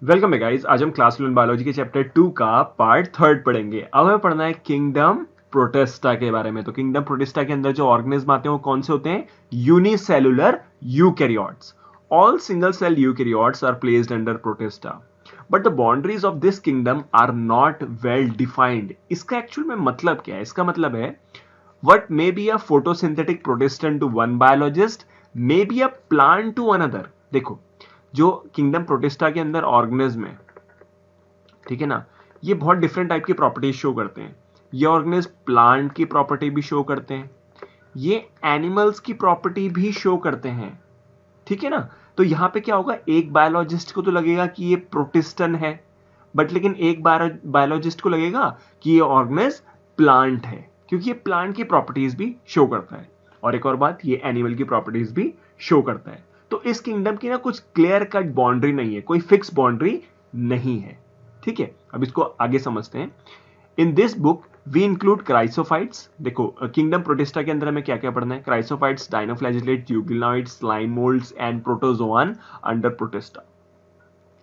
Welcome है guys. आज हम क्लास 11 बायोलॉजी के चैप्टर 2 का पार्ट 3 पढ़ेंगे। अब हमें पढ़ना है किंगडम प्रोटिस्टा के बारे में। तो किंगडम प्रोटिस्टा के अंदर जो ऑर्गेनिज्म आते हैं वो कौन से होते हैं? Unicellular eukaryotes. All single cell eukaryotes are placed under Protista, but the boundaries of this kingdom are not well defined. इसका एक्चुअल में मतलब क्या है? इसका मतलब है what may be a photosynthetic protestant to one biologist may be a plant to another। देखो, जो किंगडम प्रोटिस्टा के अंदर ऑर्गेनिज्म है, ठीक है ना, ये बहुत डिफरेंट टाइप की प्रॉपर्टीज शो करते हैं। ये ऑर्गेनिज्म प्लांट की प्रॉपर्टी भी शो करते हैं, ये एनिमल्स की प्रॉपर्टी भी शो करते हैं, ठीक है ना। तो यहां पे क्या होगा, एक बायोलॉजिस्ट को तो लगेगा कि ये प्रोटिस्टन है, बट लेकिन एक बायोलॉजिस्ट को लगेगा कि ये ऑर्गेनिज्म प्लांट है, क्योंकि ये प्लांट की प्रॉपर्टीज भी शो करता है। और एक और बात, ये एनिमल की प्रॉपर्टीज भी शो करता है। तो इस किंगडम की ना कुछ क्लियर कट बाउंड्री नहीं है, कोई फिक्स बाउंड्री नहीं है, ठीक है। अब इसको आगे समझते हैं। In this book we include chrysophytes. देखो, किंगडम प्रोटिस्टा के अंदर हमें क्या क्या पढ़ना है? Chrysophytes, dinoflagellate, tubuloids, slime moulds and protozoan under Protista.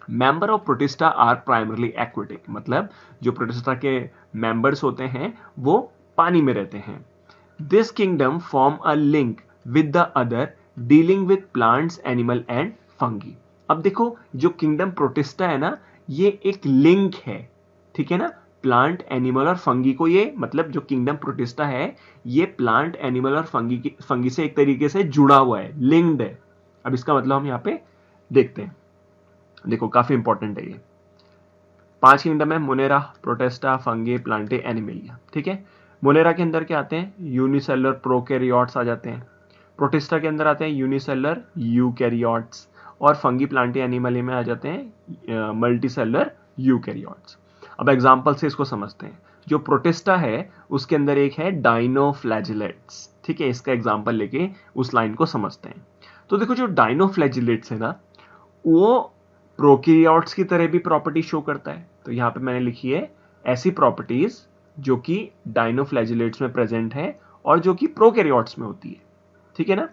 Member of Protista are primarily aquatic, मतलब जो प्रोटिस्टा के मेंबर्स होते हैं वो पानी में रहते हैं। This kingdom form a link with the other dealing with plants, animal and fungi. अब देखो, जो किंगडम प्रोटिस्टा है ना, ये एक लिंक है, ठीक है ना। प्लांट, एनिमल और फंगी को ये, मतलब जो किंगडम प्रोटिस्टा है ये प्लांट, एनिमल और फंगी से एक तरीके से जुड़ा हुआ है, लिंक्ड है। अब इसका मतलब हम यहाँ पे देखते हैं। देखो, काफी इंपॉर्टेंट है ये। 5 किंगडम है: Monera, protista, fungi, Plantae, animalia, ठीक है। मोनेरा के अंदर क्या आते हैं? यूनिसेलुलर प्रोकैरियोट्स आ जाते हैं। प्रोटिस्टा के अंदर आते हैं यूनिसेलुलर यूकैरियोट्स। और फंगी, प्लांटे, एनिमलिया में आ जाते हैं मल्टीसेलुलर यूकैरियोट्स। अब एग्जांपल से इसको समझते हैं। जो प्रोटिस्टा है उसके अंदर एक है डाइनोफ्लैजिलेट्स, ठीक है। इसका एग्जांपल लेके उस लाइन को समझते हैं। तो देखो, जो डाइनोफ्लैजिलेट्स है ना, वो प्रोकैरियोट्स की तरह भी प्रॉपर्टी शो करता है। तो यहां पे मैंने लिखी है ऐसी प्रॉपर्टीज जो कि डाइनोफ्लैजिलेट्स में प्रेजेंट है और जो कि प्रोकैरियोट्स में होती है, ठीक है ना।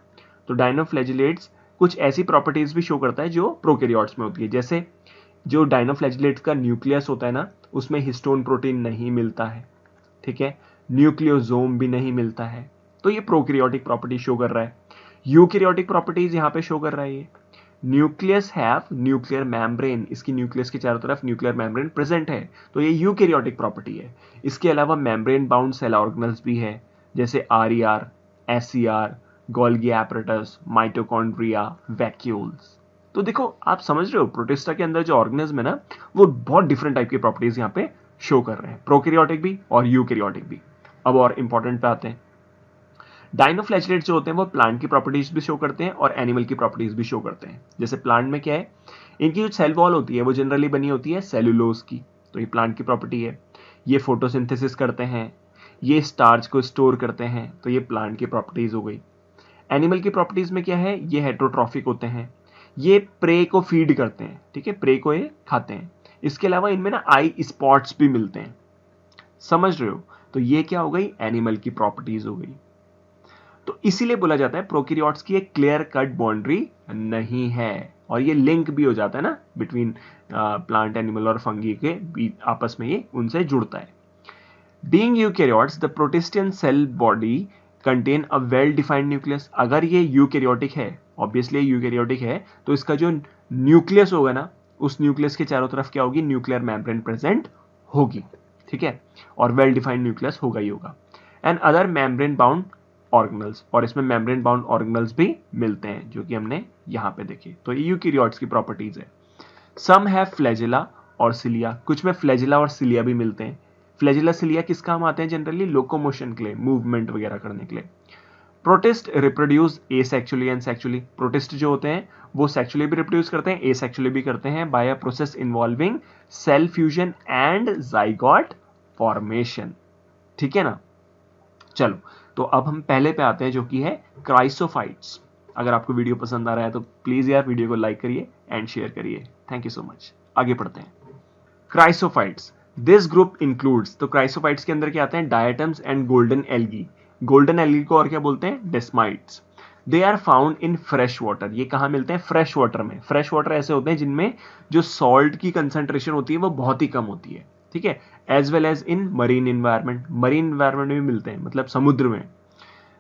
तो डाइनोफ्लैजिलेट्स कुछ ऐसी प्रॉपर्टीज भी शो करता है जो प्रोकैरियोट्स में होती है। जैसे जो डाइनोफ्लैजिलेट्स का न्यूक्लियस होता है ना, उसमें हिस्टोन प्रोटीन नहीं मिलता है, ठीक है। न्यूक्लियोसोम भी नहीं मिलता है, तो ये प्रोकैरियोटिक प्रॉपर्टी शो कर रहा है। यूकैरियोटिक प्रॉपर्टीज यहां पे शो कर रहा है ये। न्यूक्लियस हैव न्यूक्लियर मेम्ब्रेन, इसकी न्यूक्लियस के चारों तरफ न्यूक्लियर मेम्ब्रेन प्रेजेंट है, तो ये यूकैरियोटिक प्रॉपर्टी है। इसके अलावा मेम्ब्रेन बाउंड सेल ऑर्गेनल्स भी है, जैसे RER, SER, Golgi apparatus, mitochondria, vacuoles. तो देखो, आप समझ रहे हो, प्रोटिस्टा के अंदर जो ऑर्गेनिज्म है ना, वो बहुत डिफरेंट टाइप की प्रॉपर्टीज यहाँ पे शो कर रहे हैं, प्रोकैरियोटिक भी और यूकैरियोटिक भी। अब और इंपॉर्टेंट पे आते हैं। डाइनोफ्लैजिलेट जो होते हैं वो प्लांट की प्रॉपर्टीज भी शो करते हैं और एनिमल की प्रॉपर्टीज भी शो करते हैं। जैसे प्लांट में क्या है, इनकी जो सेल वॉल होती है वो जनरली बनी होती है सेलुलोज की, तो ये प्लांट की प्रॉपर्टी है। ये फोटोसिंथेसिस करते हैं, ये स्टार्च को स्टोर करते हैं, तो ये प्लांट की प्रॉपर्टीज हो गई। एनिमल की प्रॉपर्टीज में क्या है, ये हेटरोट्रॉफिक होते हैं, ये प्रे को फीड करते हैं, ठीक है, प्रे को ये खाते हैं। इसके अलावा इनमें ना आई स्पॉट्स भी मिलते हैं, समझ रहे हो। तो ये क्या हो गई, एनिमल की प्रॉपर्टीज हो गई। तो इसीलिए बोला जाता है प्रोकैरियोट्स की एक क्लियर कट बाउंड्री नहीं है, और ये लिंक भी हो जाता है ना बिटवीन प्लांट, एनिमल और फंगी के आपस में, ये उनसे जुड़ता है। Being eukaryotes, the protistan cell body contain a well defined nucleus. अगर ये यूकैरियोटिक है, ऑब्वियसली यूकैरियोटिक है, तो इसका जो न्यूक्लियस होगा ना, उस न्यूक्लियस के चारों तरफ क्या होगी, न्यूक्लियर मेम्ब्रेन प्रेजेंट होगी, ठीक है, और वेल डिफाइंड न्यूक्लियस होगा ही होगा। And other membrane bound organelles, और इसमें मेम्ब्रेन बाउंड ऑर्गेनल्स भी मिलते हैं, जो कि हमने यहां पे देखे। तो ये यूकैरियोट्स की प्रॉपर्टीज है। सम हैव फ्लैजिला और सिलिया, कुछ में फ्लैजिला और सिलिया भी मिलते हैं। फ्लैजिला, सिलिया किस काम आते हैं? जनरली लोकोमोशन के लिए, मूवमेंट वगैरह करने के लिए। Protist reproduce asexually and sexually, protist जो होते हैं वो सेक्सुअली भी रिप्रोड्यूस करते हैं, एसेक्सुअली भी करते हैं, by a process involving cell fusion and zygote formation, ठीक है ना। चलो, तो अब हम पहले पे आते हैं, जो कि है क्राइसोफाइट्स। अगर आपको वीडियो पसंद आ रहा है तो प्लीज यार वीडियो को लाइक करिए एंड शेयर करिए, थैंक यू सो मच। आगे पढ़ते हैं। क्राइसोफाइट्स, दिस ग्रुप इंक्लूड्स, तो क्राइसोफाइट्स के अंदर क्या आते हैं? Diatoms and golden algae. Golden algae को और क्या बोलते हैं? Desmids. They are found in fresh water. ये कहाँ मिलते हैं? फ्रेश वाटर में। फ्रेश वाटर ऐसे होते हैं जिनमें जो सॉल्ट की कंसंट्रेशन होती है वो बहुत ही कम होती है, ठीक है। As well as in marine environment, marine environment में भी मिलते हैं, मतलब समुद्र में।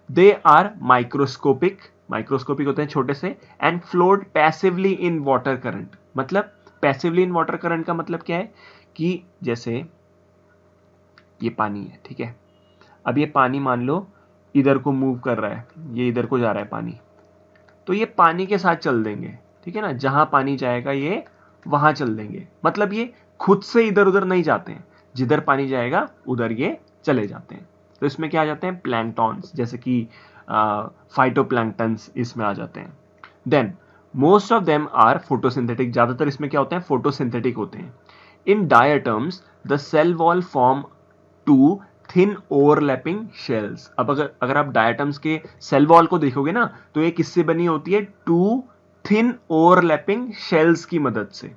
दे आर माइक्रोस्कोपिक, माइक्रोस्कोपिक होते हैं छोटे से, and float passively in water current. मतलब पैसिवली इन वाटर करंट का मतलब क्या है कि जैसे ये पानी है, ठीक है। अब ये पानी मान लो इधर को मूव कर रहा है, ये इधर को जा रहा है पानी, तो ये पानी के साथ चल देंगे, ठीक है ना। जहां पानी जाएगा ये वहां चल देंगे, मतलब ये खुद से इधर उधर नहीं जाते हैं, जिधर पानी जाएगा उधर ये चले जाते हैं। तो इसमें क्या आ जाते हैं? प्लैंक्टॉन्स, जैसे कि फाइटोप्लैंक्टन्स इसमें आ जाते हैं। Then most of them are photosynthetic, ज्यादातर इसमें क्या होते हैं? फोटोसिंथेटिक होते हैं। In diatoms the cell wall form two thin overlapping shells. अब अगर आप डायटम्स के सेल वॉल को देखोगे ना, तो ये किससे बनी होती है? टू थिन ओवरलैपिंग शेल्स की मदद से,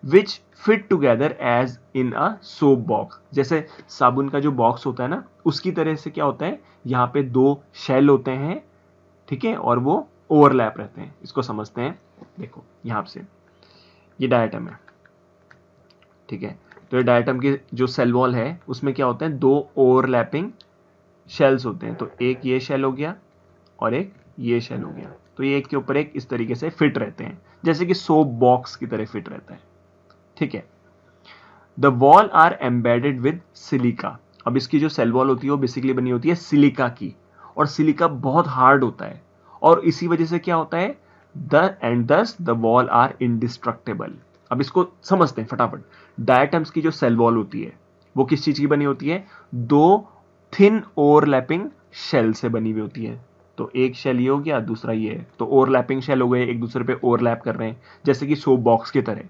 which fit together as in a soap box. जैसे साबुन का जो बॉक्स होता है ना, उसकी तरह से क्या होता है, यहाँ पे दो शेल होते हैं, ठीक है, और वो ओवरलैप रहते हैं। इसको समझते हैं, देखो यहां से ये डायटम है, ठीक है। तो ये डायटम की जो सेल वॉल है उसमें क्या होते हैं? दो ओवरलैपिंग शेल्स होते हैं। तो एक ये शेल हो गया और एक ये शेल हो गया, तो ये एक के ऊपर एक इस तरीके से फिट रहते हैं, जैसे कि सोप बॉक्स की तरह फिट रहता है, ठीक है। The wall are embedded with silica. अब इसकी जो सेल वॉल होती है वो बेसिकली बनी होती है सिलिका की, और सिलिका बहुत हार्ड होता है, और इसी वजह से क्या होता है? दस द वॉल आर इंडिस्ट्रक्टेबल। अब इसको समझते हैं फटाफट। डायटम्स की जो सेल वॉल होती है वो किस चीज की बनी होती है? दो थिन ओवरलैपिंग शेल से बनी हुई होती है। तो एक शेल ये हो गया, दूसरा ये है, तो ओवरलैपिंग शेल हो गए, एक दूसरे पे ओवरलैप कर रहे हैं, जैसे कि सोप बॉक्स की तरह।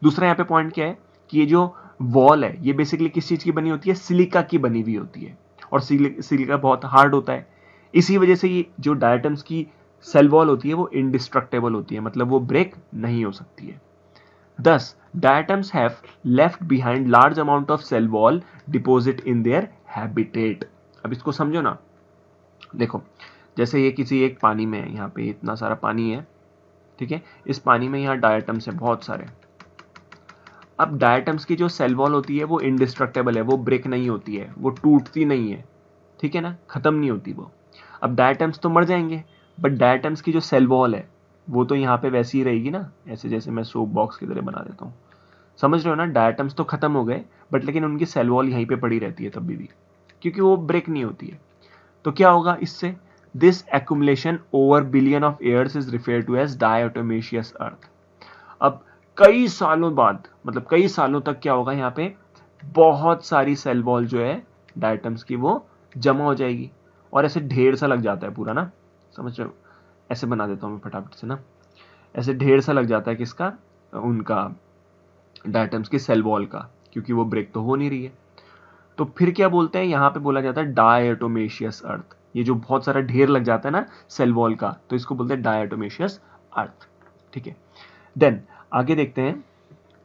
दूसरा यहाँ पे पॉइंट क्या है कि ये जो वॉल है ये बेसिकली किस चीज की बनी होती है? सिलिका की बनी हुई होती है, और सिलिका बहुत हार्ड होता है। इसी वजह से ये जो डायटम्स की सेल वॉल होती है वो इंडिस्ट्रक्टेबल होती है, मतलब वो ब्रेक नहीं हो सकती है। Thus, diatoms have left behind large amount of cell wall deposit in their habitat. अब इसको समझो ना, देखो जैसे ये किसी एक पानी में है, यहाँ पे इतना सारा पानी है, ठीक है। इस पानी में यहाँ डायटम्स है बहुत सारे। अब डायटम्स की जो सेल वॉल होती है वो इंडिस्ट्रक्टेबल है, वो ब्रेक नहीं होती है, वो टूटती नहीं है, ठीक है ना, खत्म नहीं होती वो। अब डायटम्स तो मर जाएंगे, बट डायटम्स की जो सेल वॉल है वो तो यहाँ पे वैसी ही रहेगी ना, ऐसे जैसे मैं सोप बॉक्स की तरह बना देता हूँ। समझ रहे हो ना? डायटम्स तो खत्म हो गए, बट लेकिन उनकी सेल वॉल यहीं पे पड़ी रहती है तभी भी, क्योंकि वो ब्रेक नहीं होती है। तो क्या होगा इससे? This accumulation over billion of years is referred to as diatomaceous earth. अब कई सालों बाद, मतलब कई सालों तक क्या होगा, यहाँ पे बहुत सारी सेल वॉल जो है डायटम्स की वो जमा हो जाएगी, और ऐसे ढेर सा लग जाता है पूरा ना, समझ रहे हो? ऐसे बना देता हूँ मैं फटाफट से ना, ऐसे ढेर सा लग जाता है किसका? उनका डायटम्स की सेल वॉल का, क्योंकि वो ब्रेक तो हो नहीं रही है। तो फिर क्या बोलते हैं? यहाँ पे बोला जाता है डायटोमेशियस अर्थ। ये जो बहुत सारा ढेर लग जाता है ना सेल वॉल का, तो इसको बोलते हैं डायटोमेशियस अर्थ, ठीक है। देन आगे देखते हैं,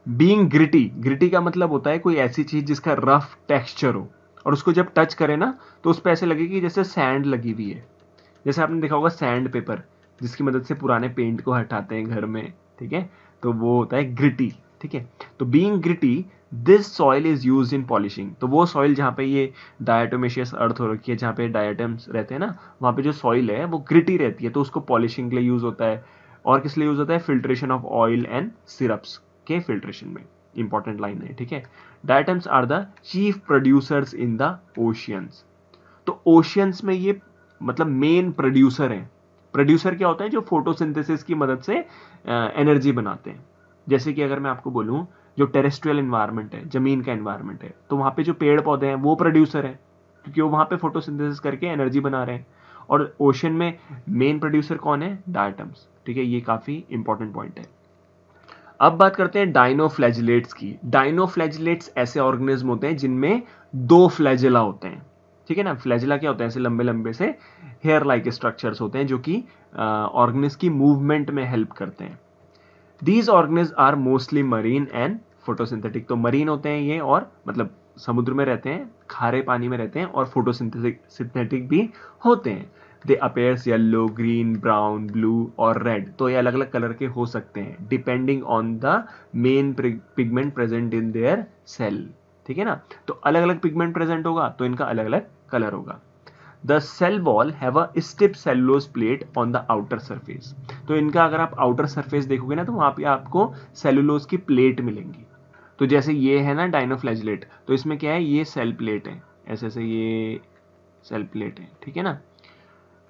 बीइंग ग्रिटी। ग्रिटी का मतलब होता है कोई ऐसी चीज जिसका रफ टेक्सचर हो, और उसको जब टच करें ना तो उस पर ऐसे लगे कि जैसे सैंड लगी हुई है। जैसे आपने देखा होगा सैंड पेपर, जिसकी मदद से पुराने पेंट को हटाते हैं घर में, ठीक है, तो वो होता है ग्रिटी, ठीक है। तो being gritty, this soil is used in polishing. तो वो सॉइल जहाँ पे ये डायटोमेशियस अर्थ हो रखी है, जहाँ पे डायटम्स रहते हैं ना, वहाँ पे जो सॉइल है वो ग्रिटी रहती है, तो उसको पॉलिशिंग के लिए यूज होता है। और किस लिए यूज होता है? Filtration of oil and syrups के फिल्ट्रेशन में। इंपॉर्टेंट लाइन है, ठीक है। Diatoms are the chief producers in the oceans. तो ओशियंस में ये मतलब मेन प्रोड्यूसर हैं। प्रोड्यूसर क्या होता है? जो फोटोसिंथेसिस की मदद से एनर्जी बनाते हैं। जैसे कि अगर मैं आपको बोलूं, जो टेरेस्ट्रियल एनवायरनमेंट है, जमीन का एनवायरनमेंट है, तो वहां पे जो पेड़ पौधे हैं वो प्रोड्यूसर है, क्योंकि वो वहां पे फोटोसिंथेसिस करके एनर्जी बना रहे हैं। और ओशन में मेन प्रोड्यूसर कौन है? डायटम्स, ठीक है। ये काफी इंपॉर्टेंट पॉइंट है। अब बात करते हैं डाइनोफ्लैजिलेट्स की। डाइनोफ्लैजिलेट्स ऐसे ऑर्गेनिज्म होते हैं जिनमें दो फ्लैजिला होते हैं, ठीक है ना। फ्लैजिला क्या होते हैं? ऐसे लंबे लंबे से हेयर लाइक स्ट्रक्चर्स होते हैं जो कि ऑर्गेनिज्म की मूवमेंट में हेल्प करते हैं। These organism are mostly marine and photosynthetic. तो मरीन होते हैं ये, और मतलब समुद्र में रहते हैं, खारे पानी में रहते हैं, और फोटोसिंथेटिक भी होते हैं। They appears yellow, green, brown, blue और रेड। तो ये अलग अलग कलर के हो सकते हैं depending on the main pigment present in their cell. ठीक है ना, तो अलग अलग पिगमेंट प्रेजेंट होगा तो इनका अलग अलग कलर होगा। The cell wall have a stiff cellulose plate on the outer surface. तो इनका अगर आप आउटर सरफेस देखोगे ना तो वहां पे आपको सेलुलोज की प्लेट मिलेंगी। तो जैसे ये है ना डाइनोफ्लैजिलेट, तो इसमें क्या है, ये सेल प्लेट है, ऐसे ऐसे ये सेल प्लेट है। ठीक है ना,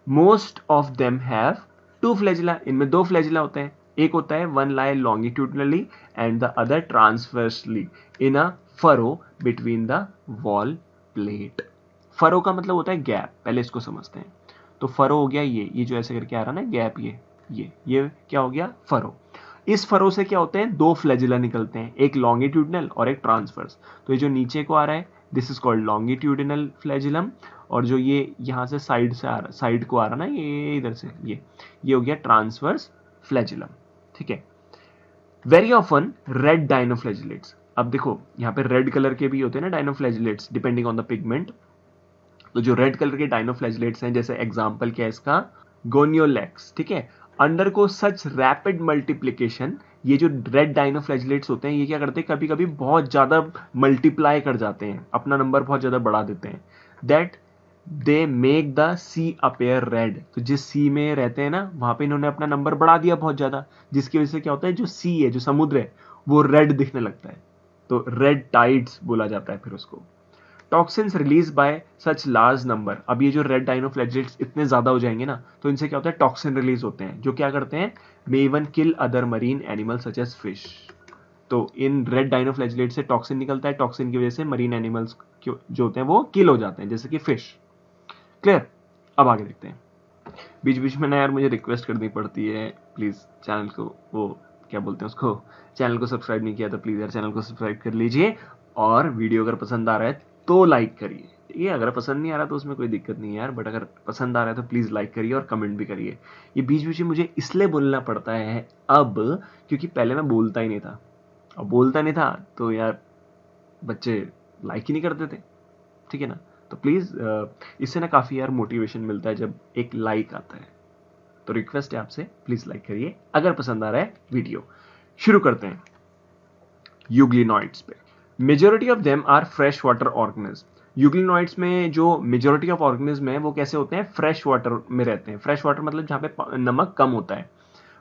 most of them have two flagella. इनमें दो फ्लैजिला होते हैं, एक होता है one lie longitudinally and the other transversely in a furrow between the wall plate. Furrow का मतलब होता है गैप, पहले इसको समझते हैं। तो फरो हो गया ये जो ऐसे करके आ रहा ना गैप, ये क्या हो गया, फरो। इस फरो से क्या होते हैं, दो फ्लैजिला निकलते हैं, एक लॉन्गिट्यूडनल और एक ट्रांसवर्स। तो ये जो नीचे को आ रहा है this is called longitudinal flagellum, और जो ये यहां से साइड से आ रहा, साइड को आ रहा ना ये इधर से, ये हो गया ट्रांसवर्स फ्लैजिलम। ठीक है, वेरी ऑफन रेड डाइनोफ्लैजिलेट्स। अब देखो यहाँ पे रेड कलर के भी होते हैं ना dinoflagellates depending on the pigment. तो जो रेड कलर के डाइनोफ्लैजिलेट्स हैं, जैसे एग्जांपल क्या है इसका, गोनियोलेक्स। ठीक है, अंडर को सच रैपिड मल्टीप्लिकेशन, ये जो रेड डाइनोफ्लैजिलेट्स होते हैं ये क्या करते हैं, कभी कभी बहुत ज्यादा मल्टीप्लाई कर जाते हैं, अपना नंबर बहुत ज्यादा बढ़ा देते हैं। That they make the sea appear red. तो जिस सी में रहते हैं ना वहां पे इन्होंने अपना नंबर बढ़ा दिया बहुत ज्यादा, जिसकी वजह से क्या होता है, जो सी है, जो समुद्र है, वो रेड दिखने लगता है। तो रेड टाइड्स बोला जाता है फिर उसको। Toxins release by such large number. अब ये जो रेड डाइनोफ्लैजिलेट्स इतने ज्यादा हो जाएंगे ना तो इनसे क्या होता है, टॉक्सिन रिलीज होते हैं जो क्या करते हैं, may even kill other marine animal such as fish. तो इन रेड डाइनोफ्लैजिलेट से टॉक्सिन निकलता है, टॉक्सिन की वजह से मरीन एनिमल्स जो होते हैं वो किल हो जाते हैं, जैसे कि फिश। क्लियर, अब आगे देखते हैं। बीच बीच में ना यार मुझे रिक्वेस्ट करनी पड़ती है, प्लीज चैनल को, वो क्या बोलते हैं उसको, चैनल को सब्सक्राइब नहीं किया तो प्लीज यार चैनल को सब्सक्राइब कर लीजिए, और वीडियो अगर पसंद आ रहा है तो लाइक करिए। ठीक है, अगर पसंद नहीं आ रहा तो उसमें कोई दिक्कत नहीं है यार, बट अगर पसंद आ रहा है तो प्लीज लाइक करिए और कमेंट भी करिए। ये बीच बीच में मुझे इसलिए बोलना पड़ता है अब क्योंकि पहले मैं बोलता ही नहीं था, अब बोलता नहीं था तो यार बच्चे लाइक ही नहीं करते थे। ठीक है ना, तो प्लीज इससे ना काफी यार मोटिवेशन मिलता है जब एक लाइक आता है। तो रिक्वेस्ट है आपसे, प्लीज लाइक करिए अगर पसंद आ रहा है वीडियो। शुरू करते हैं यूग्लिनॉइड्स पे। Majority of them are fresh water organism. Euglenoids में जो मेजोरिटी ऑफ ऑर्गेनिज्म है वो कैसे होते हैं, फ्रेश वाटर में रहते हैं। फ्रेश वाटर मतलब जहां पे नमक कम होता है।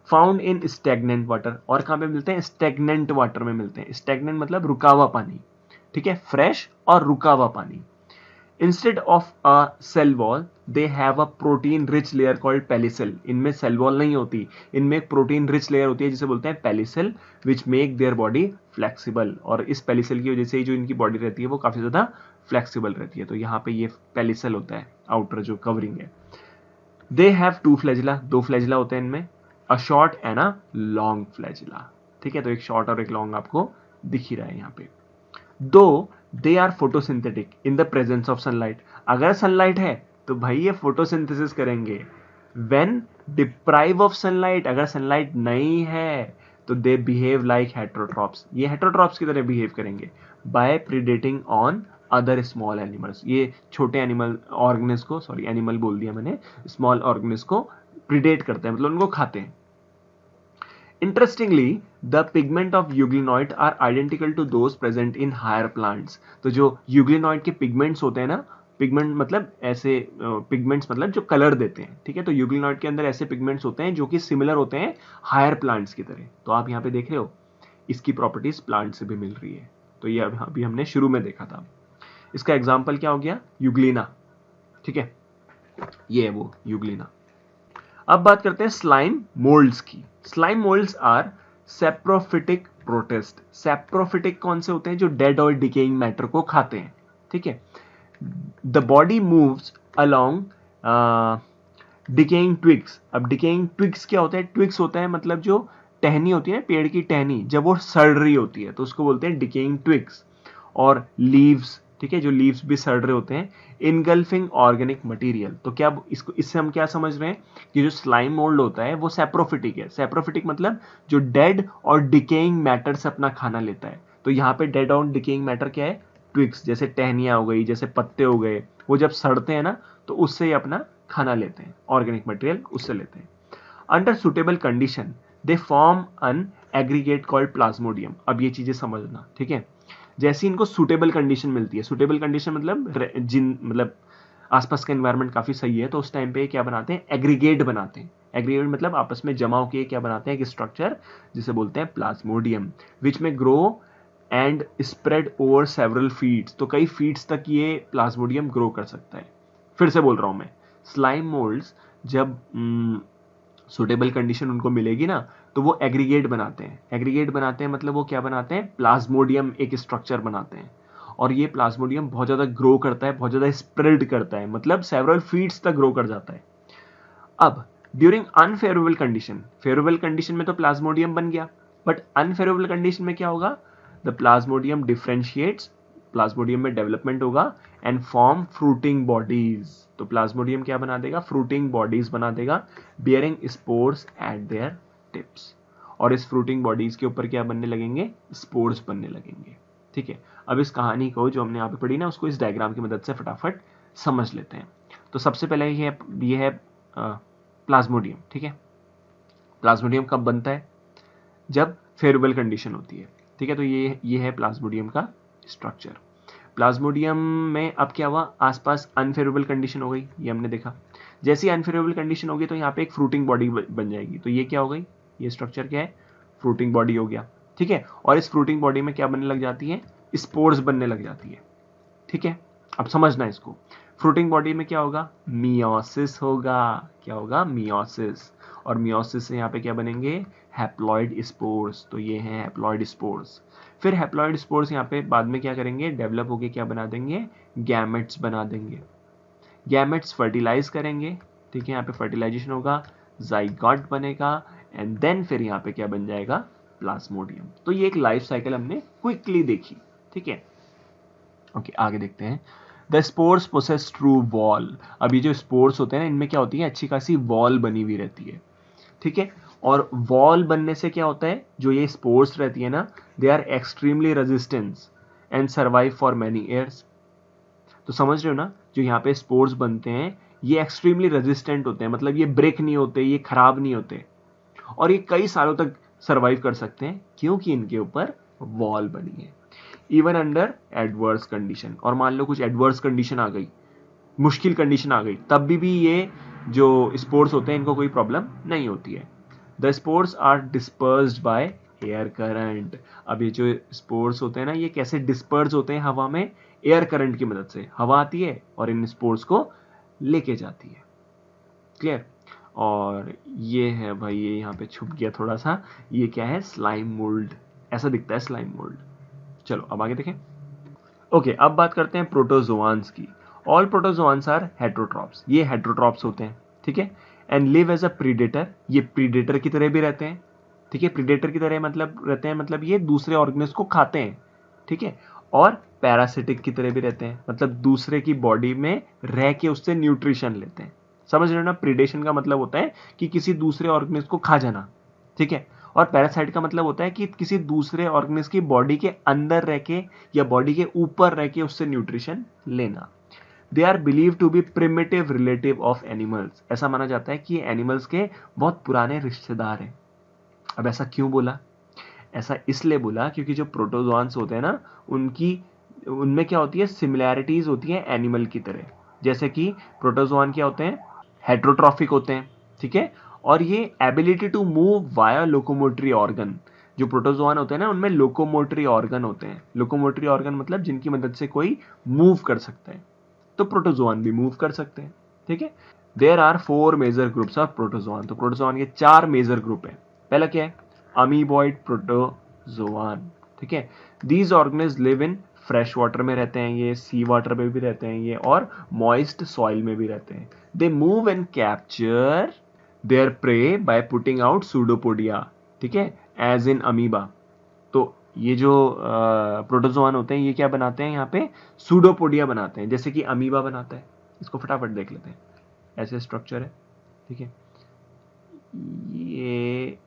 फाउंड इन स्टेगनेंट वाटर, और कहां पे मिलते हैं, स्टेगनेंट वाटर में मिलते हैं। स्टेगनेंट मतलब रुका हुआ पानी। ठीक है, फ्रेश और रुका हुआ पानी। Instead of a cell wall, they have a protein rich layer called पेलिसल। इनमें सेल वॉल नहीं होती, इनमें एक प्रोटीन रिच लेयर होती है जिसे बोलते हैं pellicle, which make their body flexible. और इस पेलिसल की वजह से जो इनकी बॉडी रहती है वो काफी ज्यादा फ्लेक्सिबल रहती है। तो यहाँ पे ये पेलिसल होता है, आउटर जो कवरिंग है। दे हैव टू फ्लैजिला, दो फ्लैजिला होते हैं इनमें, a short and a long flagella. ठीक है, तो एक शॉर्ट और एक लॉन्ग आपको दिख ही रहा है यहाँ पे। Though they are photosynthetic in the presence of sunlight. अगर सनलाइट है तो भाई ये फोटोसिंथेसिस करेंगे। व्हेन डिप्राइव ऑफ सनलाइट, अगर सनलाइट नहीं है तो दे बिहेव लाइक हेटरोट्रॉप्स, ये हेटरोट्रॉप्स की तरह बिहेव करेंगे। By predating on other small animals, ये छोटे एनिमल ऑर्गेनिज को, सॉरी एनिमल बोल दिया मैंने, स्मॉल ऑर्गेनिज को प्रीडेट करते हैं, मतलब उनको खाते हैं। Interestingly, the pigment of euglenoid are identical to those present in higher plants. तो जो euglenoid के pigments होते हैं ना, पिगमेंट मतलब ऐसे पिगमेंट्स मतलब जो कलर देते हैं। ठीक है, तो यूग्लिनॉइड के अंदर ऐसे पिगमेंट्स होते हैं जो कि सिमिलर होते हैं हायर प्लांट्स की तरह। तो आप यहाँ पे देख रहे हो इसकी प्रॉपर्टीज प्लांट से भी मिल रही है। तो ये अभी हमने शुरू में देखा था। इसका एग्जाम्पल क्या हो गया, यूग्लिना। ठीक है, ये है वो यूग्लिना। अब बात करते हैं स्लाइम मोल्ड्स की। Slime moulds are saprophytic protist. Saprophytic कौन से होते हैं, जो डेड और डिकेइंग मैटर को खाते हैं। ठीक है, the body moves along decaying twigs. अब डिकेइंग ट्विग्स क्या होता है, ट्विग्स होता है मतलब जो टहनी होती है ना, पेड़ की टहनी, जब वो सड़ रही होती है तो उसको बोलते हैं डिकेइंग ट्विग्स। और लीव्स, ठीक है, जो लीव्स भी सड़ रहे होते हैं। इनगल्फिंग ऑर्गेनिक मटेरियल, तो क्या इसको, इससे हम क्या समझ रहे हैं कि जो स्लाइम मोल्ड होता है वो सेप्रोफिटिक है। सेप्रोफिटिक मतलब जो डेड और डिकेइंग मैटर से अपना खाना लेता है। तो यहाँ पे डेड और डिकेइंग मैटर क्या है, ट्विग्स, जैसे टहनियां हो गई, जैसे पत्ते हो गए, वो जब सड़ते हैं ना तो उससे ही अपना खाना लेते हैं, ऑर्गेनिक मटेरियल उससे लेते हैं। Under suitable condition they form an aggregate called plasmodium. अब ये चीजें समझना, ठीक है। जैसे इनको सुटेबल कंडीशन मिलती है, सुटेबल कंडीशन मतलब आसपास का एनवायरनमेंट काफी सही है, तो उस टाइम पे क्या बनाते हैं, एग्रीगेट बनाते हैं। एग्रीगेट मतलब आपस में जमा होकर क्या बनाते हैं, एक स्ट्रक्चर जिसे बोलते हैं प्लाज्मोडियम, विच में grow and spread over several feets. तो कई फीट्स तक ये प्लाज्मोडियम ग्रो कर सकता है। फिर से बोल रहा हूं मैं, स्लाइम मोल्ड्स जब सुटेबल कंडीशन उनको मिलेगी ना, तो वो एग्रीगेट बनाते हैं। एग्रीगेट बनाते हैं मतलब वो क्या बनाते हैं, प्लाज्मोडियम एक स्ट्रक्चर बनाते हैं। और ये प्लाज्मोडियम बहुत ज्यादा ग्रो करता है, बहुत ज्यादा स्प्रेड करता है, मतलब सेवरल फीट्स तक ग्रो कर जाता है। अब during unfavourable condition, favourable condition में तो प्लाज्मोडियम बन गया, बट अनफेवरेबल कंडीशन में क्या होगा, द प्लाज्मोडियम डिफरेंशिएट्स, प्लाज्मोडियम में डेवलपमेंट होगा एंड फॉर्म फ्रूटिंग बॉडीज। तो प्लाज्मोडियम क्या बना देगा, फ्रूटिंग बॉडीज बना देगा, bearing spores eight there tips. और इस फ्रूटिंग बॉडीज के ऊपर क्या बनने लगेंगे, स्पोर्स बनने लगेंगे। ठीक है, अब इस कहानी को जो हमने यहाँ पे पढ़ी ना, उसको इस डायग्राम की मदद से फटाफट समझ लेते हैं। तो सबसे पहले ये है प्लाज्मोडियम। ठीक है, प्लाज्मोडियम कब बनता है, जब फेवरेबल कंडीशन होती है। ठीक है, तो ये है प्लाज्मोडियम का स्ट्रक्चर। प्लाज्मोडियम में अब क्या हुआ, आसपास अनफेवरेबल कंडीशन हो गई, ये हमने देखा। जैसी अनफेवरेबल कंडीशन होगी तो यहाँ पे एक फ्रूटिंग बॉडी बन जाएगी। तो ये क्या हो गई, ये स्ट्रक्चर क्या है, फ्रूटिंग बॉडी हो गया। ठीक है, और इस फ्रूटिंग बॉडी में क्या बनने लग जाती है, स्पोर्स बनने लग जाती है। ठीक है, अब समझना इसको। फ्रूटिंग बॉडी में क्या होगा, मियोसिस होगा। क्या होगा, मियोसिस। और मियोसिस से यहाँ पे क्या बनेंगे, हैप्लॉइड स्पोर्स। तो ये हैं हैप्लॉइड स्पोर्स। फिर हैप्लॉइड स्पोर्स यहाँ पे बाद में क्या करेंगे, डेवलप होके क्या बना देंगे, गैमेट्स बना देंगे। गैमेट्स फर्टिलाइज करेंगे। ठीक है, यहाँ पे फर्टिलाइजेशन होगा, जाइगोट बनेगा एंड देन फिर यहाँ पे क्या बन जाएगा, प्लाज्मोडियम। तो ये एक लाइफ साइकिल हमने क्विकली देखी। ठीक है, ओके, आगे देखते हैं। The spores possess true wall. अब ये जो स्पोर्स होते हैं ना, इनमें क्या होती है, अच्छी खासी वॉल बनी हुई रहती है। ठीक है, और वॉल बनने से क्या होता है, जो ये स्पोर्स रहती है ना, they are extremely resistance and survive for many years. तो समझ रहे हो ना, जो यहाँ पे स्पोर्स बनते हैं ये एक्सट्रीमली रेजिस्टेंट होते हैं, मतलब ये ब्रेक नहीं होते, ये खराब नहीं होते, और ये कई सालों तक सर्वाइव कर सकते हैं, क्योंकि इनके ऊपर वॉल बनी है। इवन अंडर एडवर्स कंडीशन, और मान लो कुछ एडवर्स कंडीशन आ गई, मुश्किल कंडीशन आ गई, तब भी ये जो स्पोर्स होते हैं इनको कोई प्रॉब्लम नहीं होती है। The spores are dispersed by air current. अब ये जो स्पोर्स होते हैं ना, ये कैसे डिस्पर्स होते हैं हवा में, एयर करंट की मदद से। हवा आती है और इन स्पोर्स को लेके जाती है। क्लियर। और ये है भाई, ये यहाँ पे छुप गया थोड़ा सा, ये क्या है, स्लाइम मोल्ड। ऐसा दिखता है स्लाइम मोल्ड। चलो अब आगे देखें। ओके, अब बात करते हैं प्रोटोजोआंस की। All protozoans are heterotrophs. ये हेट्रोट्रॉप्स होते हैं। ठीक है, and live as a predator. ये प्रीडेटर की तरह भी रहते हैं। ठीक है, प्रीडेटर की तरह मतलब रहते हैं, मतलब ये दूसरे ऑर्गेनिज्म को खाते हैं। ठीक है, और पैरासिटिक की तरह भी रहते हैं, मतलब दूसरे की बॉडी में रह के उससे न्यूट्रिशन लेते हैं। समझ रहे हो ना, प्रीडेशन का मतलब होता है कि किसी दूसरे ऑर्गेनिज्म को खा जाना। ठीक है, और पैरासाइट का मतलब होता है कि किसी दूसरे ऑर्गेनिज्म की बॉडी के अंदर रह के या बॉडी के ऊपर रह के उससे न्यूट्रिशन लेना। They are believe to be primitive relative of animals. ऐसा माना जाता है कि ये एनिमल्स के बहुत पुराने रिश्तेदार हैं। अब ऐसा क्यों बोला, ऐसा इसलिए बोला क्योंकि जो प्रोटोजोआंस होते हैं ना, उनमें क्या होती है, सिमिलैरिटीज होती है एनिमल की तरह। जैसे कि प्रोटोजोआन क्या होते हैं, हेट्रोट्रॉफिक होते हैं। ठीक है, और ये ability to move via locomotory organ. जो प्रोटोजोआन होते हैं ना, उनमें लोकोमोटरी ऑर्गन होते हैं। लोकोमोटरी ऑर्गन मतलब जिनकी मदद से कोई मूव कर सकता है, तो प्रोटोजोआन भी मूव कर सकते हैं। ठीक है, there are 4 major groups of protozoan. तो प्रोटोजोआन के 4 मेजर ग्रुप है। पहला क्या है, अमीबॉइड प्रोटोजोआन। ठीक है, these organism live in fresh water में रहते हैं, ये सी वाटर में भी रहते हैं ये, और मॉइस्ट सॉइल में भी रहते हैं। They move and capture there pray by putting out pseudopodia. ठीक है, एज इन अमीबा। तो ये जो प्रोटोजोआन होते हैं ये क्या बनाते हैं, यहाँ पे सूडोपोडिया बनाते हैं, जैसे कि अमीबा बनाता है। इसको फटाफट देख लेते हैं, ऐसे स्ट्रक्चर है। ठीक है, ये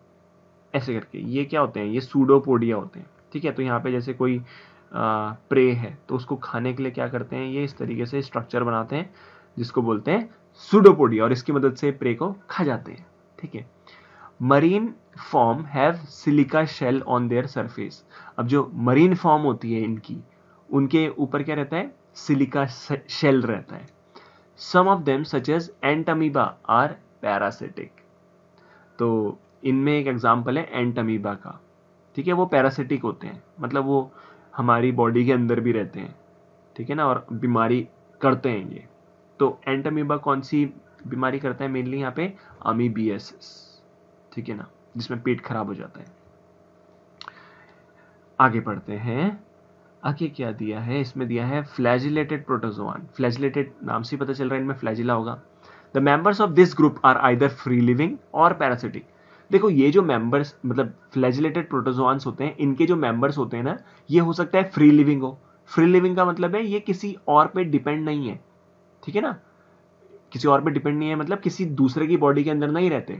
ऐसे करके ये क्या होते हैं, ये सूडोपोडिया होते हैं। ठीक है, तो यहाँ पे जैसे कोई प्रे है तो उसको खाने के लिए क्या करते हैं, ये इस तरीके से स्ट्रक्चर बनाते हैं जिसको बोलते हैं सूडोपोडिया, और इसकी मदद से प्रे को खा जाते हैं। ठीक है। Marine form have silica shell on their surface. अब जो मरीन फॉर्म होती है इनकी, उनके ऊपर क्या रहता है? सिलिका शेल रहता है। Some of them such as entamoeba are parasitic. तो इनमें एक एग्जांपल है एंट अमीबा का। ठीक है, वो पैरासिटिक होते हैं, मतलब वो हमारी बॉडी के अंदर भी रहते हैं। ठीक है ना, और बीमारी करते हैं ये। तो एंट अमीबा कौन सी बीमारी करता है? मेनली यहाँ पे अमीबियासिस। ठीक है ना, जिसमें पेट खराब हो जाता है। आगे बढ़ते हैं। आगे क्या दिया है? इसमें दिया है फ्लैजिलेटेड प्रोटोजोआन। फ्लैजिलेटेड नाम से पता चल रहा है इनमें फ्लैजिला होगा। The members of this group are either free living और पैरासिटिक। देखो ये जो मेंबर्स, मतलब फ्लैजिलेटेड प्रोटोजोआन्स होते हैं, इनके जो मेंबर्स होते हैं ना, ये हो सकता है फ्री लिविंग हो। फ्री लिविंग का मतलब है ये किसी और पे डिपेंड नहीं है। ठीक है ना, किसी और पे डिपेंड नहीं है, मतलब किसी दूसरे की बॉडी के अंदर नहीं रहते।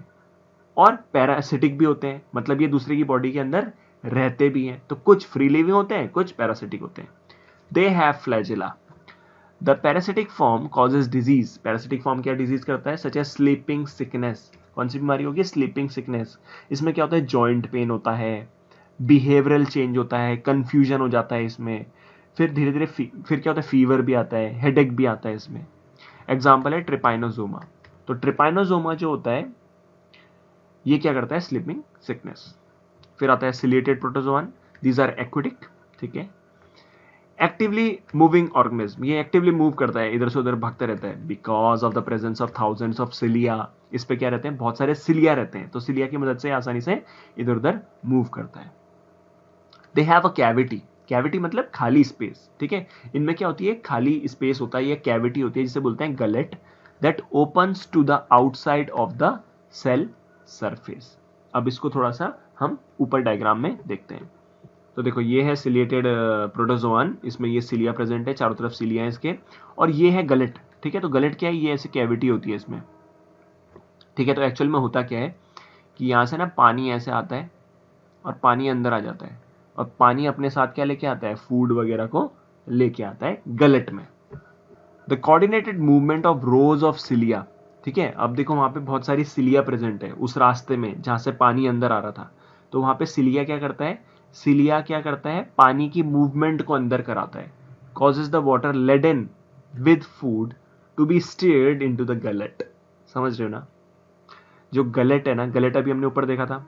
और पैरासिटिक भी होते हैं, मतलब ये दूसरे की बॉडी के अंदर रहते भी हैं। तो कुछ फ्री लिविंग होते हैं, कुछ पैरासिटिक होते हैं। They have flagella. The parasitic form causes disease. Parasitic form क्या डिजीज करता है? Such as sleeping sickness. कौन सी बीमारी होगी? Sleeping sickness. इसमें क्या होता है? जॉइंट पेन होता है, बिहेवियरल चेंज होता है, कंफ्यूजन हो जाता है इसमें। फिर धीरे धीरे फिर क्या होता है? फीवर भी आता है, हेडेक भी आता है इसमें। एग्जाम्पल है ट्रिपाइनोजोमा। तो ट्रिपाइनोजोमा जो होता है ये क्या करता है? Sleeping sickness. फिर आता है ciliated protozoan. These are aquatic. ठीक है। एक्टिवली मूविंग ऑर्गेनिज्म, ये एक्टिवली मूव करता है, इधर से उधर भागता रहता है। Because of the presence of thousands of cilia. इस पे क्या रहते हैं? बहुत सारे सिलिया रहते हैं, तो सिलिया की मदद से आसानी से इधर उधर मूव करता है। They have a cavity. Cavity मतलब खाली स्पेस। ठीक है, इनमें क्या होती है? खाली स्पेस होता है, ये कैविटी होती है, जिसे बोलते हैं gullet, that opens to the outside of the cell surface. अब इसको थोड़ा सा हम ऊपर डायग्राम में देखते हैं। तो देखो ये है सिलिएटेड प्रोटोजोआन, इसमें ये सिलिया प्रेजेंट है, चारों तरफ सिलिया है इसके। और ये है गलेट। ठीक है, तो गलेट क्या है? ये ऐसे कैविटी होती है इसमें। ठीक है, तो एक्चुअल में होता क्या है कि यहाँ से ना पानी ऐसे आता है और पानी अंदर आ जाता है, और पानी अपने साथ क्या लेके आता है? फूड वगैरह को लेके आता है गलेट में। The coordinated movement of rose of cilia. ठीक है, अब देखो वहां पे बहुत सारी सिलिया प्रेजेंट है उस रास्ते में जहां से पानी अंदर आ रहा था। तो वहां पे सिलिया क्या करता है? सिलिया क्या करता है? पानी की मूवमेंट को अंदर कराता है। Causes the water laden with food to be steered into the gullet. समझ रहे हो ना? जो गलेट है ना, गलेट अभी हमने ऊपर देखा था,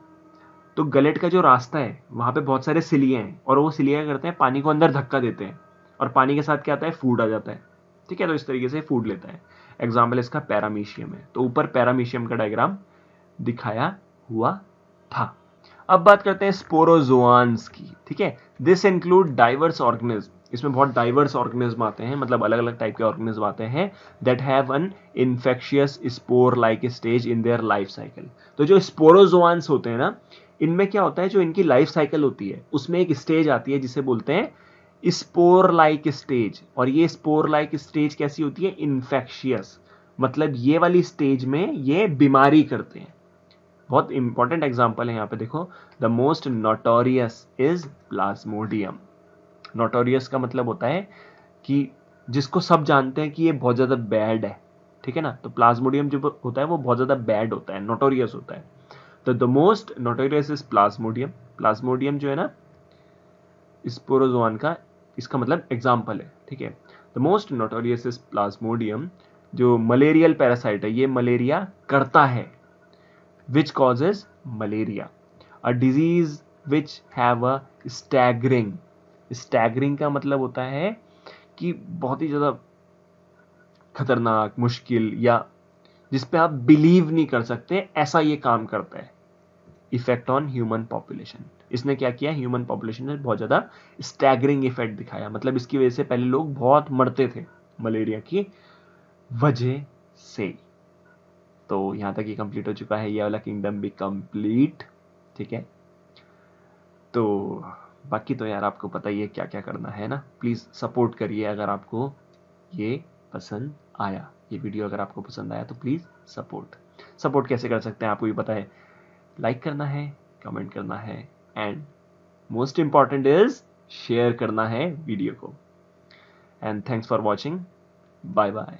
तो गलेट का जो रास्ता है वहां पे बहुत सारे सिलिए हैं, और वो सिलिया क्या करते हैं? पानी को अंदर धक्का देते हैं, और पानी के साथ क्या आता है? फूड आ जाता है। ठीक है, तो इस तरीके से फूड लेता है। एग्जाम्पल इसका पैरामीशियम है। तो ऊपर पैरामीशियम का डायग्राम दिखाया हुआ था। अब बात करते हैं स्पोरोजोआन्स की। ठीक है, दिस इंक्लूड डाइवर्स ऑर्गेनिज्म। इसमें बहुत डाइवर्स ऑर्गेनिज्म आते हैं, मतलब अलग अलग टाइप के ऑर्गेनिज्म आते हैं, that have an infectious spore like stage in their life cycle. तो जो स्पोरोजोआन्स होते हैं ना, इनमें क्या होता है? जो इनकी लाइफ साइकिल होती है उसमें एक स्टेज आती है जिसे बोलते हैं स्पोर लाइक स्टेज। और ये स्पोर लाइक स्टेज कैसी होती है? इन्फेक्शियस। मतलब ये वाली स्टेज में ये बीमारी करते हैं। बहुत इंपॉर्टेंट एग्जांपल है यहाँ पे देखो। The most notorious is Plasmodium. Notorious का मतलब होता है कि जिसको सब जानते हैं कि ये बहुत ज्यादा बैड है। ठीक है ना, तो प्लाज्मोडियम जो होता है वो बहुत ज्यादा बैड होता है, नोटोरियस होता है। तो the most notorious is Plasmodium. Plasmodium जो है ना स्पोरोजोआन का, इसका मतलब एग्जाम्पल है। ठीक है, the most notorious is Plasmodium, जो मलेरियल पैरासाइट है, ये मलेरिया करता है। which causes malaria, a disease which have a staggering का मतलब होता है कि बहुत ही ज्यादा खतरनाक, मुश्किल, या जिस पे आप बिलीव नहीं कर सकते, ऐसा ये काम करता है। इफेक्ट ऑन ह्यूमन पॉपुलेशन, इसने क्या किया? ह्यूमन पॉपुलेशन में बहुत ज्यादा स्टैगरिंग इफेक्ट दिखाया, मतलब इसकी वजह से पहले लोग बहुत मरते थे मलेरिया की वजह से। तो यहां तक ये कंप्लीट हो चुका है, ये वाला किंगडम भी कंप्लीट। ठीक है, तो बाकी तो यार आपको पता ही है क्या क्या करना है ना। प्लीज सपोर्ट करिए अगर आपको ये पसंद आया, ये वीडियो अगर आपको पसंद आया तो प्लीज सपोर्ट कैसे कर सकते हैं आपको भी पता है। लाइक करना है, कमेंट करना है, and most important is share करना है वीडियो को। And thanks for watching, bye bye.